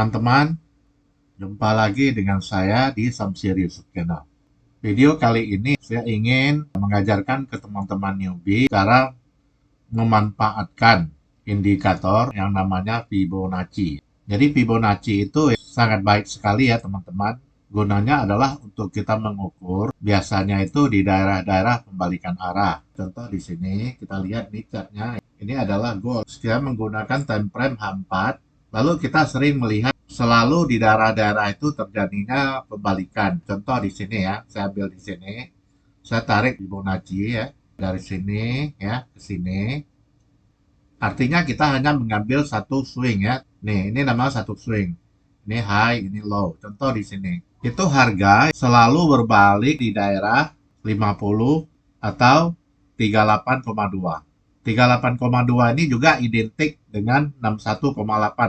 Teman-teman, jumpa lagi dengan saya di Samsiri YouTube Channel. Video kali ini saya ingin mengajarkan ke teman-teman newbie cara memanfaatkan indikator yang namanya Fibonacci. Jadi Fibonacci itu sangat baik sekali ya teman-teman. Gunanya adalah untuk kita mengukur biasanya itu di daerah-daerah pembalikan arah. Contoh di sini kita lihat nih chartnya. Ini adalah gold. Kita menggunakan time frame H4. Lalu kita sering melihat selalu di daerah-daerah itu terjadinya pembalikan. Contoh di sini ya, saya ambil di sini. Saya tarik Fibonacci ya, dari sini ya ke sini. Artinya kita hanya mengambil satu swing ya. Nih, ini namanya satu swing. Ini high, ini low. Contoh di sini. Itu harga selalu berbalik di daerah 50 atau 38,2. 38,2 ini juga identik dengan 61,8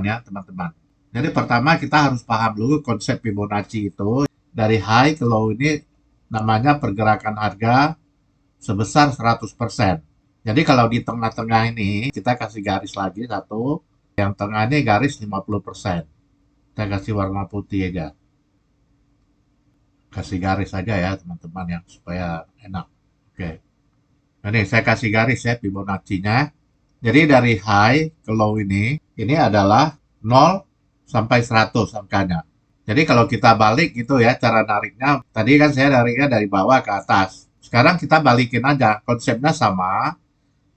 ya teman-teman. Jadi pertama kita harus paham dulu konsep Fibonacci itu. Dari high ke low ini namanya pergerakan harga sebesar 100%. Jadi kalau di tengah-tengah ini kita kasih garis lagi satu. Yang tengah ini garis 50%. Saya kasih warna putih aja. Kasih garis aja ya teman-teman ya supaya enak. Oke. Ini saya kasih garis ya Fibonacci-nya. Jadi dari high ke low ini adalah 0 sampai 100 angkanya. Jadi kalau kita balik gitu ya cara nariknya, tadi kan saya nariknya dari bawah ke atas. Sekarang kita balikin aja, konsepnya sama,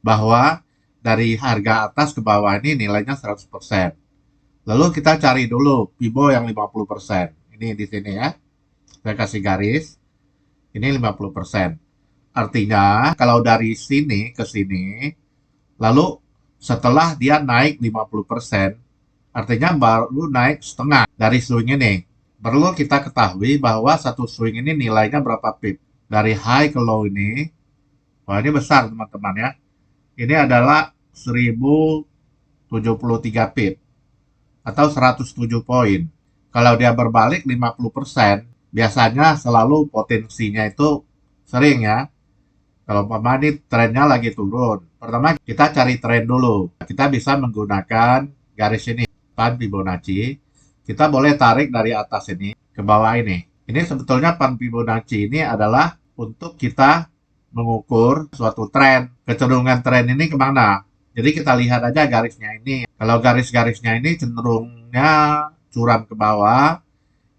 bahwa dari harga atas ke bawah ini nilainya 100%. Lalu kita cari dulu Fibo yang 50%. Ini di sini ya. Saya kasih garis. Ini 50%. Artinya kalau dari sini ke sini, lalu setelah dia naik 50%, artinya baru naik setengah dari swing ini. Perlu kita ketahui bahwa satu swing ini nilainya berapa pip. Dari high ke low ini, wah ini besar teman-teman ya. Ini adalah 1073 pip atau 107 poin. Kalau dia berbalik 50%, biasanya selalu potensinya itu sering ya. Kalau umpama ini trennya lagi turun, pertama kita cari tren dulu. Kita bisa menggunakan garis ini, pan Fibonacci. Kita boleh tarik dari atas ini ke bawah ini. Ini sebetulnya pan Fibonacci ini adalah untuk kita mengukur suatu tren. Kecenderungan tren ini kemana? Jadi kita lihat aja garisnya ini. Kalau garis-garisnya ini cenderungnya curam ke bawah,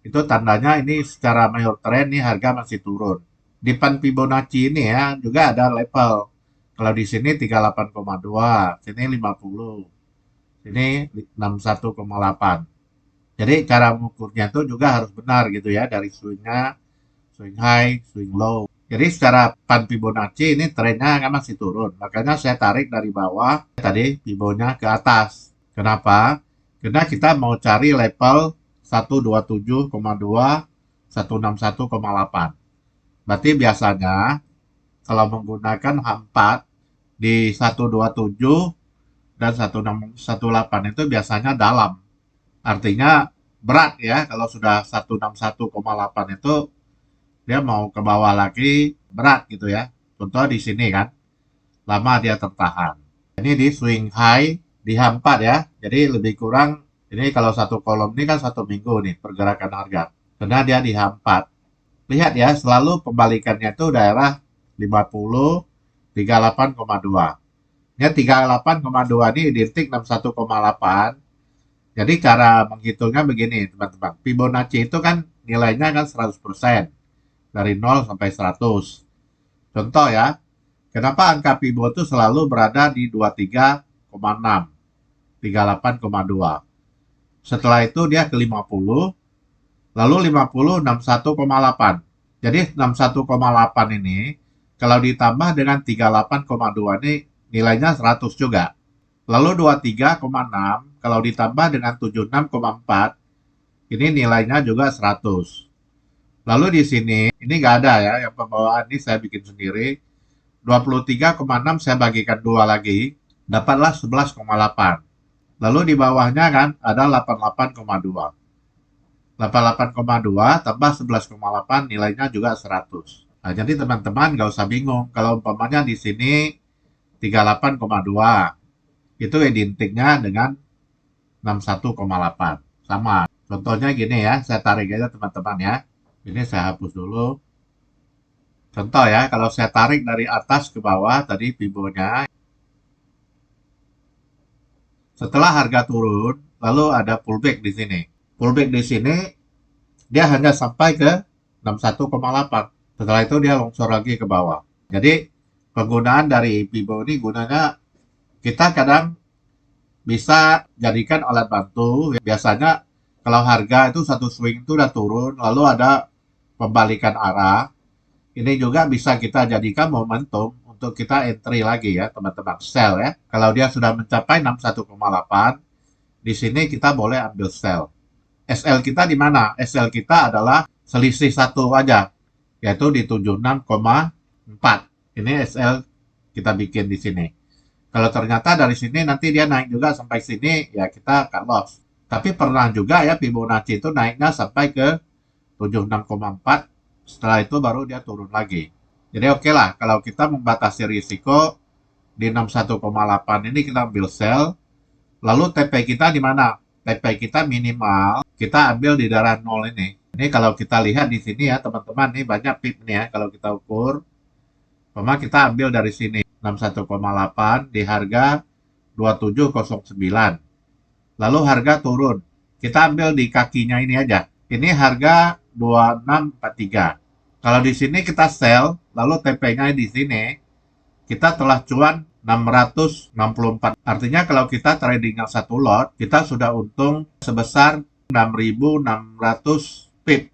itu tandanya ini secara mayor tren ini harga masih turun. Di pan Fibonacci ini ya juga ada level. Kalau di sini 38,2, sini 50, sini 61,8. Jadi cara mengukurnya itu juga harus benar gitu ya dari swingnya, swing high, swing low. Jadi secara pan Fibonacci ini trennya kan masih turun. Makanya saya tarik dari bawah tadi Fibonya ke atas. Kenapa? Karena kita mau cari level 127,2, 161,8. Berarti biasanya kalau menggunakan H4 di 127 dan 1618 itu biasanya dalam. Artinya berat ya kalau sudah 161,8 itu dia mau ke bawah lagi berat gitu ya. Contoh di sini kan lama dia tertahan. Ini di swing high di H4 ya. Jadi lebih kurang ini kalau satu kolom ini kan 1 minggu nih pergerakan harga. Karena dia di H4. Lihat ya, selalu pembalikannya itu daerah 50, 38,2. Ya, 38,2 ini identik 61,8. Jadi cara menghitungnya begini, teman-teman. Fibonacci itu kan nilainya kan 100%. Dari 0 sampai 100. Contoh ya, kenapa angka Fibo itu selalu berada di 23,6, 38,2. Setelah itu dia ke 50, lalu 50, 61,8. Jadi 61,8 ini kalau ditambah dengan 38,2 ini nilainya 100 juga. Lalu 23,6 kalau ditambah dengan 76,4 ini nilainya juga 100. Lalu di sini ini nggak ada ya yang pembawaan ini saya bikin sendiri. 23,6 saya bagikan 2 lagi, dapatlah 11,8. Lalu di bawahnya kan ada 88,2. 88,2 tambah 11,8 nilainya juga 100. Nah, jadi teman-teman nggak usah bingung. Kalau umpamanya di sini 38,2, itu identiknya dengan 61,8. sama. Contohnya gini ya, saya tarik aja teman-teman ya. Ini saya hapus dulu. Contoh ya, kalau saya tarik dari atas ke bawah tadi Fibonya, setelah harga turun, lalu ada pullback di sini. Pullback di sini dia hanya sampai ke 61,8. Setelah itu dia longsor lagi ke bawah. Jadi penggunaan dari Fibo ini gunanya kita kadang bisa jadikan alat bantu. Biasanya kalau harga itu satu swing itu udah turun, lalu ada pembalikan arah. Ini juga bisa kita jadikan momentum untuk kita entry lagi ya teman-teman, sell ya. Kalau dia sudah mencapai 61,8, di sini kita boleh ambil sell. SL kita di mana? SL kita adalah selisih satu aja, yaitu di 76,4. Ini SL kita bikin di sini. Kalau ternyata dari sini nanti dia naik juga sampai sini, ya kita cut loss. Tapi pernah juga ya Fibonacci itu naiknya sampai ke 76,4, setelah itu baru dia turun lagi. Jadi oke lah, kalau kita membatasi risiko di 61,8 ini kita ambil sell, lalu TP kita di mana? TP kita minimal, kita ambil di daerah 0 ini. Ini kalau kita lihat di sini ya teman-teman, ini banyak pip nih ya kalau kita ukur. Memang kita ambil dari sini 61,8 di harga 2709. Lalu harga turun. Kita ambil di kakinya ini aja. Ini harga 2643. Kalau di sini kita sell, lalu TP-nya di sini, kita telah cuan 664. Artinya kalau kita trading yang satu lot, kita sudah untung sebesar 6.600 pip.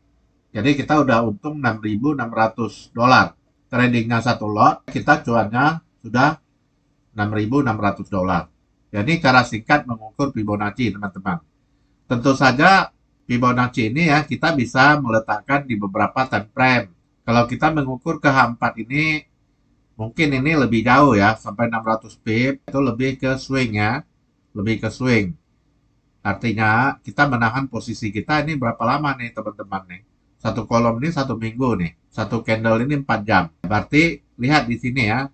Jadi kita udah untung 6.600 dolar. Tradingnya satu lot, kita cuannya sudah 6.600 dolar. Jadi cara singkat mengukur Fibonacci, teman-teman. Tentu saja Fibonacci ini ya kita bisa meletakkan di beberapa time frame. Kalau kita mengukur ke H4 ini, mungkin ini lebih jauh ya, sampai 600 pip, itu lebih ke swing ya, lebih ke swing. Artinya kita menahan posisi kita ini berapa lama nih teman-teman nih. Satu kolom ini satu minggu nih, satu candle ini 4 jam. Berarti lihat di sini ya,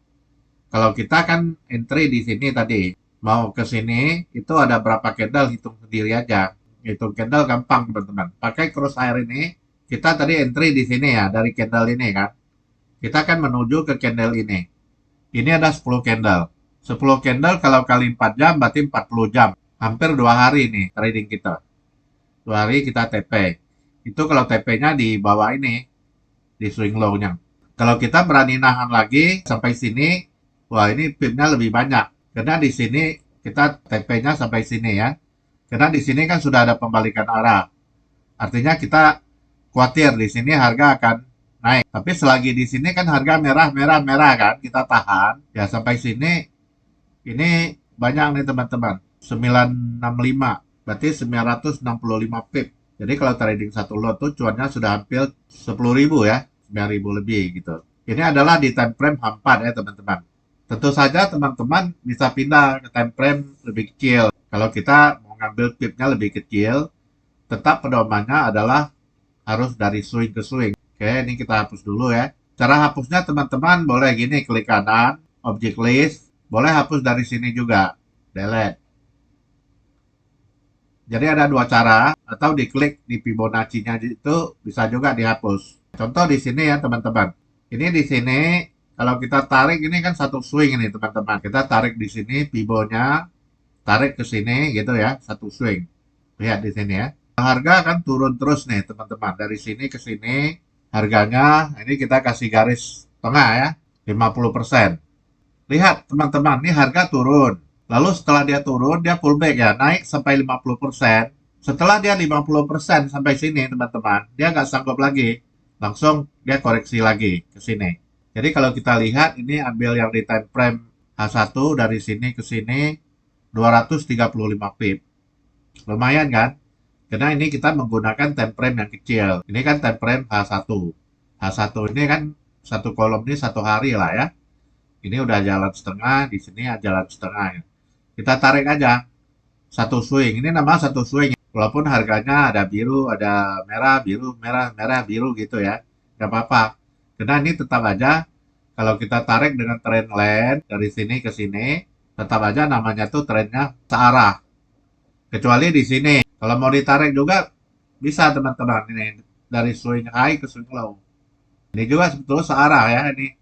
kalau kita kan entry di sini tadi, mau ke sini itu ada berapa candle, hitung sendiri aja. Hitung candle gampang teman-teman. Pakai crosshair ini, kita tadi entry di sini ya, dari candle ini kan. Kita kan menuju ke candle ini. Ini ada 10 candle. 10 candle kalau kali 4 jam berarti 40 jam. Hampir 2 hari nih trading kita. 2 hari kita TP. Itu kalau TP-nya di bawah ini, di swing low-nya. Kalau kita berani nahan lagi sampai sini, wah ini pip-nya lebih banyak. Karena di sini kita TP-nya sampai sini ya. Karena di sini kan sudah ada pembalikan arah. Artinya kita khawatir di sini harga akan naik. Tapi selagi di sini kan harga merah kan, kita tahan. Ya sampai sini ini banyak nih teman-teman. 965, berarti 965 pip. Jadi kalau trading satu lot tuh cuannya sudah hampir 10.000 ya, 9.000 lebih gitu. Ini adalah di time frame H4 ya teman-teman. Tentu saja teman-teman bisa pindah ke time frame lebih kecil. Kalau kita mau ngambil pipnya lebih kecil, tetap pedomannya adalah harus dari swing ke swing. Oke, ini kita hapus dulu ya. Cara hapusnya teman-teman boleh gini, klik kanan, object list, boleh hapus dari sini juga, delete. Jadi ada dua cara, atau diklik di Fibonacci-nya itu bisa juga dihapus. Contoh di sini ya teman-teman. Ini di sini, kalau kita tarik ini kan satu swing ini teman-teman. Kita tarik di sini, Fibonya, tarik ke sini gitu ya, satu swing. Lihat di sini ya. Harga kan turun terus nih teman-teman. Dari sini ke sini, harganya, ini kita kasih garis tengah ya, 50%. Lihat teman-teman, ini harga turun. Lalu setelah dia turun, dia pullback ya, naik sampai 50%. Setelah dia 50% sampai sini, teman-teman, dia nggak sanggup lagi. Langsung dia koreksi lagi ke sini. Jadi kalau kita lihat, ini ambil yang di time frame H1 dari sini ke sini, 235 pip. Lumayan kan? Karena ini kita menggunakan time frame yang kecil. Ini kan time frame H1. H1 ini kan satu kolom ini satu hari lah ya. Ini udah jalan setengah, di sini jalan setengah ya. Kita tarik aja satu swing. Ini nama satu swing. Walaupun harganya ada biru, ada merah, biru, merah, merah, biru gitu ya. Gak apa-apa. Karena ini tetap aja kalau kita tarik dengan trend line dari sini ke sini, tetap aja namanya tuh trennya searah. Kecuali di sini. Kalau mau ditarik juga bisa teman-teman ini dari swing high ke swing low. Ini juga sebetulnya searah ya ini.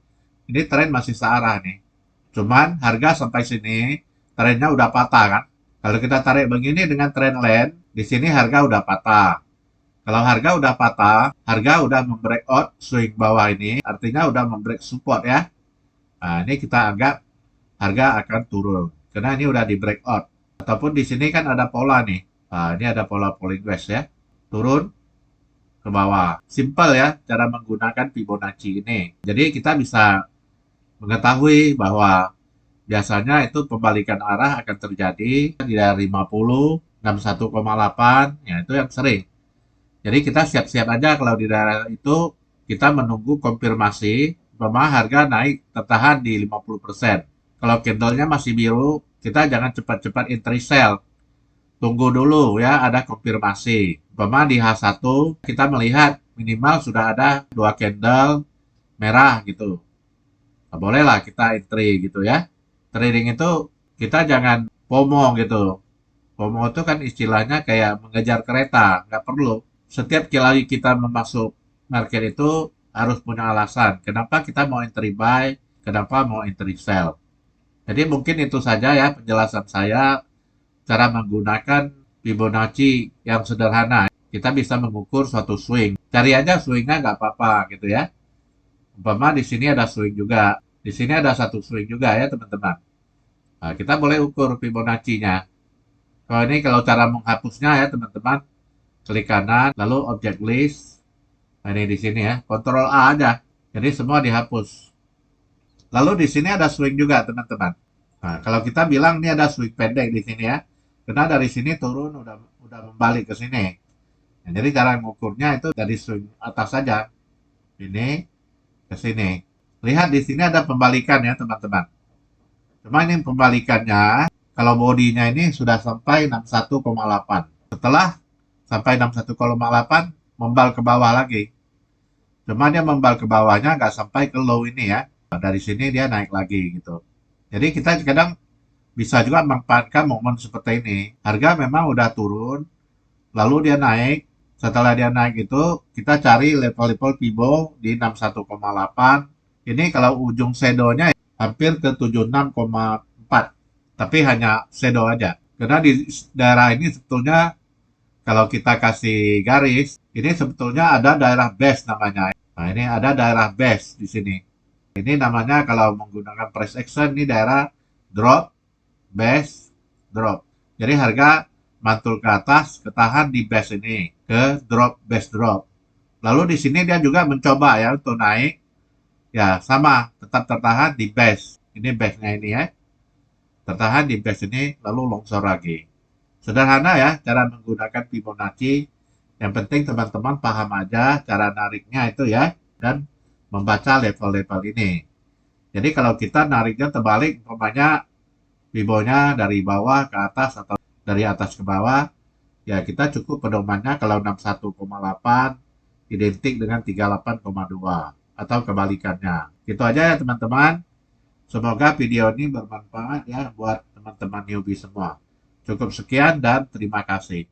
Ini tren masih searah nih. Cuman harga sampai sini trennya udah patah kan. Kalau kita tarik begini dengan trend line, di sini harga udah patah. Kalau harga udah patah, harga udah membreakout swing bawah ini, artinya udah membreak support ya. Nah, ini kita anggap harga akan turun. Karena ini udah di breakout. Ataupun di sini kan ada pola nih. Nah, ini ada pola falling wedge ya. Turun ke bawah. Simple ya cara menggunakan Fibonacci ini. Jadi kita bisa mengetahui bahwa biasanya itu pembalikan arah akan terjadi di daerah 50, 61,8, ya itu yang sering. Jadi kita siap-siap aja kalau di daerah itu kita menunggu konfirmasi bahwa harga naik tertahan di 50%. Kalau candlenya masih biru, kita jangan cepat-cepat entry sell. Tunggu dulu ya ada konfirmasi. Umpama di H1 kita melihat minimal sudah ada 2 candle merah gitu. Nah, bolehlah kita entry gitu ya. Trading itu kita jangan FOMO gitu. FOMO itu kan istilahnya kayak mengejar kereta, nggak perlu. Setiap kali kita memasuk market itu harus punya alasan. Kenapa kita mau entry buy, kenapa mau entry sell. Jadi mungkin itu saja ya penjelasan saya cara menggunakan Fibonacci yang sederhana. Kita bisa mengukur suatu swing. Cari aja swingnya nggak apa-apa gitu ya. Umpama di sini ada swing juga. Di sini ada satu swing juga ya teman-teman. Nah, kita boleh ukur Fibonacci-nya. Kalau cara menghapusnya ya teman-teman, klik kanan, lalu object list. Nah, ini di sini ya, Ctrl A aja. Jadi semua dihapus. Lalu di sini ada swing juga teman-teman. Nah, kalau kita bilang ini ada swing pendek di sini ya, karena dari sini turun udah membalik ke sini. Nah, jadi cara mengukurnya itu dari swing atas saja. Ini ke sini. Lihat di sini ada pembalikan ya teman-teman. Cuma ini pembalikannya, kalau bodinya ini sudah sampai 61,8. Setelah sampai 61,8, membal ke bawah lagi. Cuma dia membal ke bawahnya nggak sampai ke low ini ya. Dari sini dia naik lagi gitu. Jadi kita kadang bisa juga memanfaatkan momen seperti ini. Harga memang udah turun, lalu dia naik. Setelah dia naik itu, kita cari level-level Fibo di 61,8. Ini kalau ujung shadownya hampir ke 76,4. Tapi hanya shadow aja. Karena di daerah ini sebetulnya kalau kita kasih garis, ini sebetulnya ada daerah base namanya. Nah, ini ada daerah base di sini. Ini namanya kalau menggunakan price action, ini daerah drop, base, drop. Jadi harga mantul ke atas, ketahan di base ini, ke drop, base drop. Lalu di sini dia juga mencoba ya untuk naik. Ya, sama, tetap tertahan di base. Ini base-nya ini ya. Tertahan di base ini, lalu longsor lagi. Sederhana ya, cara menggunakan Fibonacci. Yang penting teman-teman paham aja cara nariknya itu ya. Dan membaca level-level ini. Jadi kalau kita nariknya terbalik, umpamanya Fibonya dari bawah ke atas atau dari atas ke bawah, ya kita cukup pedomannya kalau 61,8 identik dengan 38,2 atau kebalikannya. Gitu aja ya teman-teman. Semoga video ini bermanfaat ya buat teman-teman newbie semua. Cukup sekian dan terima kasih.